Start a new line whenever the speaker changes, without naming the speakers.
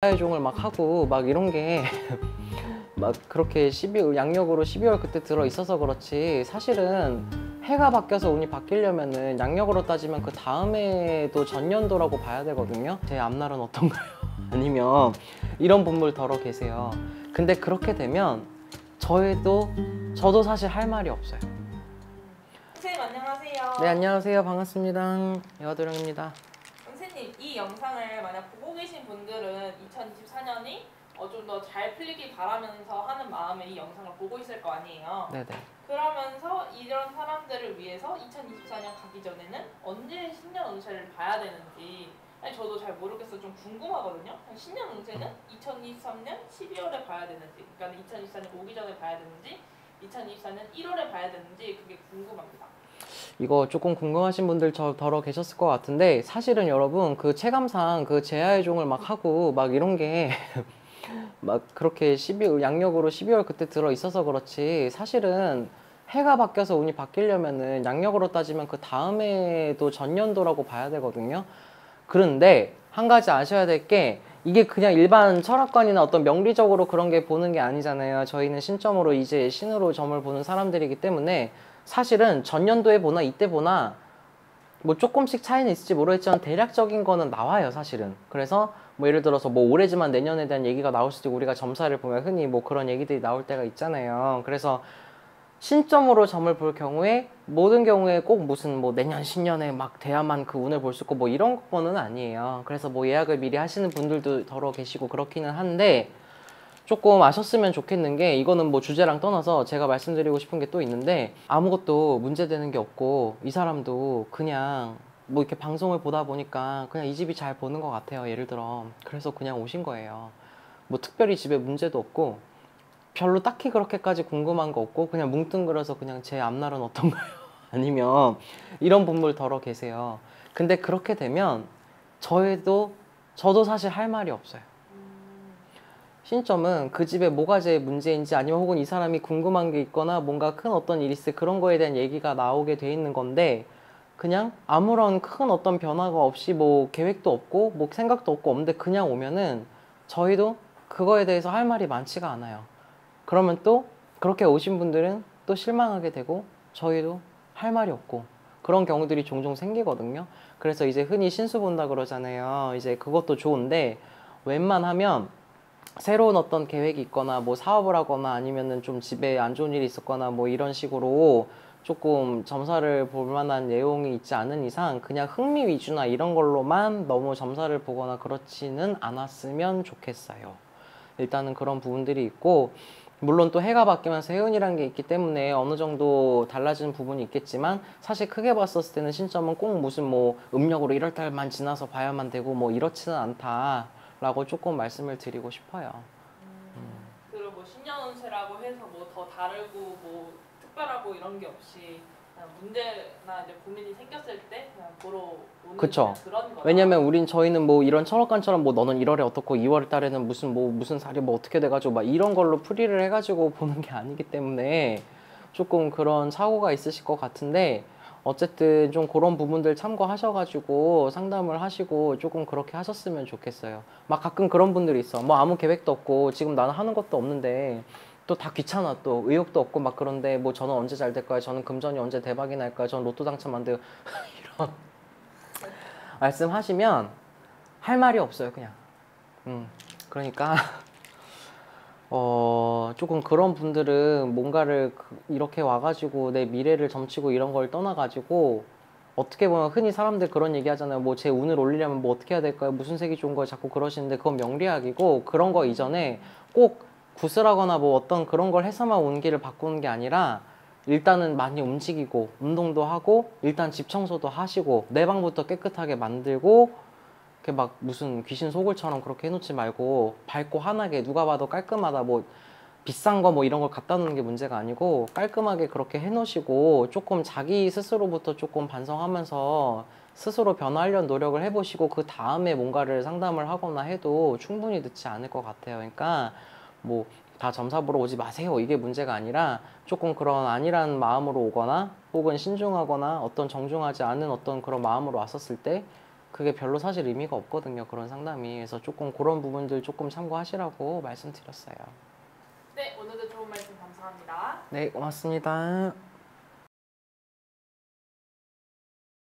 종을 막 하고 막 이런 게 막 그렇게 양력으로 12월 그때 들어 있어서 그렇지, 사실은 해가 바뀌어서 운이 바뀌려면은 양력으로 따지면 그 다음에도 전년도라고 봐야 되거든요. 제 앞날은 어떤가요? 아니면 이런 분들 덜어 계세요. 근데 그렇게 되면 저도 사실 할 말이 없어요.
선생님 안녕하세요.
네, 안녕하세요. 반갑습니다. 여화도령입니다.
선생님, 이 영상을 만약 보고 계신 분들은 2024년이 좀 더 잘 풀리길 바라면서 하는 마음에 이 영상을 보고 있을 거 아니에요.
네네.
그러면서 이런 사람들을 위해서 2024년 가기 전에는 언제 신년 운세를 봐야 되는지, 아니 저도 잘 모르겠어 좀 궁금하거든요. 신년 운세는 2023년 12월에 봐야 되는지, 그러니까 2024년 오기 전에 봐야 되는지, 2024년 1월에 봐야 되는지 그게 궁금합니다.
이거 조금 궁금하신 분들 덜어 계셨을 것 같은데, 사실은 여러분 그 체감상 그 제아의 종을 막 하고 막 이런 게 막 그렇게 양력으로 12월 그때 들어 있어서 그렇지, 사실은 해가 바뀌어서 운이 바뀌려면은 양력으로 따지면 그 다음에도 전년도라고 봐야 되거든요. 그런데 한 가지 아셔야 될 게, 이게 그냥 일반 철학관이나 어떤 명리적으로 그런 게 보는 게 아니잖아요. 저희는 신점으로 이제 신으로 점을 보는 사람들이기 때문에 사실은 전년도에 보나 이때 보나 뭐 조금씩 차이는 있을지 모르겠지만 대략적인 거는 나와요, 사실은. 그래서 뭐 예를 들어서 뭐 올해지만 내년에 대한 얘기가 나올 수도 있고, 우리가 점사를 보면 흔히 뭐 그런 얘기들이 나올 때가 있잖아요. 그래서 신점으로 점을 볼 경우에 모든 경우에 꼭 무슨 뭐 내년 신년에 막 돼야만 그 운을 볼 수 있고 뭐 이런 거는 아니에요. 그래서 뭐 예약을 미리 하시는 분들도 더러 계시고 그렇기는 한데, 조금 아셨으면 좋겠는 게, 이거는 뭐 주제랑 떠나서 제가 말씀드리고 싶은 게 또 있는데, 아무것도 문제되는 게 없고 이 사람도 그냥 뭐 이렇게 방송을 보다 보니까 그냥 이 집이 잘 보는 것 같아요, 예를 들어. 그래서 그냥 오신 거예요. 뭐 특별히 집에 문제도 없고 별로 딱히 그렇게까지 궁금한 거 없고 그냥 뭉뚱그려서 그냥 제 앞날은 어떤가요? 아니면 이런 분들 덜어 계세요. 근데 그렇게 되면 저도 사실 할 말이 없어요. 신점은 그 집에 뭐가 제일 문제인지, 아니면 혹은 이 사람이 궁금한 게 있거나 뭔가 큰 어떤 일이 있을 그런 거에 대한 얘기가 나오게 돼 있는 건데, 그냥 아무런 큰 어떤 변화가 없이 뭐 계획도 없고 뭐 생각도 없고 없는데 그냥 오면은 저희도 그거에 대해서 할 말이 많지가 않아요. 그러면 또 그렇게 오신 분들은 또 실망하게 되고 저희도 할 말이 없고, 그런 경우들이 종종 생기거든요. 그래서 이제 흔히 신수 본다 그러잖아요. 이제 그것도 좋은데, 웬만하면 새로운 어떤 계획이 있거나 뭐 사업을 하거나 아니면은 좀 집에 안 좋은 일이 있었거나 뭐 이런 식으로 조금 점사를 볼 만한 내용이 있지 않은 이상 그냥 흥미 위주나 이런 걸로만 너무 점사를 보거나 그렇지는 않았으면 좋겠어요. 일단은 그런 부분들이 있고, 물론 또 해가 바뀌면서 해운이라는 게 있기 때문에 어느 정도 달라지는 부분이 있겠지만, 사실 크게 봤었을 때는 신점은 꼭 무슨 뭐 음력으로 1월 달만 지나서 봐야만 되고 뭐 이렇지는 않다라고 조금 말씀을 드리고 싶어요.
그리고 뭐 신년 운세라고 해서 뭐 더 다르고 뭐 특별하고 이런 게 없이 그냥 문제나 이제 고민이 생겼을 때 그냥 보러 오는
그쵸.
그런 거다.
왜냐면 저희는 뭐 이런 철학관처럼 뭐 너는 1월에 어떻고 2월 달에는 무슨 살이 뭐 어떻게 돼가지고 막 이런 걸로 풀이를 해가지고 보는 게 아니기 때문에 조금 그런 사고가 있으실 것 같은데, 어쨌든 좀 그런 부분들 참고하셔가지고 상담을 하시고 조금 그렇게 하셨으면 좋겠어요. 막 가끔 그런 분들이 있어. 뭐 아무 계획도 없고 지금 나는 하는 것도 없는데 또 다 귀찮아, 또 의욕도 없고 막 그런데 뭐 저는 언제 잘 될 거야, 저는 금전이 언제 대박이 날까요, 저는 로또 당첨 안 돼요 이런 말씀하시면 할 말이 없어요, 그냥. 그러니까 조금 그런 분들은 뭔가를 이렇게 와가지고 내 미래를 점치고 이런 걸 떠나가지고, 어떻게 보면 흔히 사람들 그런 얘기 하잖아요. 뭐 제 운을 올리려면 뭐 어떻게 해야 될까요? 무슨 색이 좋은 거예요? 자꾸 그러시는데 그건 명리학이고, 그런 거 이전에 꼭 구슬하거나 뭐 어떤 그런 걸 해서만 운기를 바꾸는 게 아니라, 일단은 많이 움직이고 운동도 하고 일단 집 청소도 하시고 내 방부터 깨끗하게 만들고, 이렇게 막 무슨 귀신 속을처럼 그렇게 해놓지 말고 밝고 환하게, 누가 봐도 깔끔하다, 뭐 비싼 거 뭐 이런 걸 갖다 놓는 게 문제가 아니고 깔끔하게 그렇게 해놓으시고, 조금 자기 스스로부터 조금 반성하면서 스스로 변화하려는 노력을 해보시고 그 다음에 뭔가를 상담을 하거나 해도 충분히 늦지 않을 것 같아요. 그러니까 뭐 다 점사 보러 오지 마세요, 이게 문제가 아니라, 조금 그런 안일한 마음으로 오거나 혹은 신중하거나 어떤 정중하지 않은 어떤 그런 마음으로 왔었을 때 그게 별로 사실 의미가 없거든요. 그런 상담이. 그래서 조금 그런 부분들 조금 참고하시라고 말씀드렸어요.
네, 오늘도 좋은 말씀 감사합니다.
네, 고맙습니다.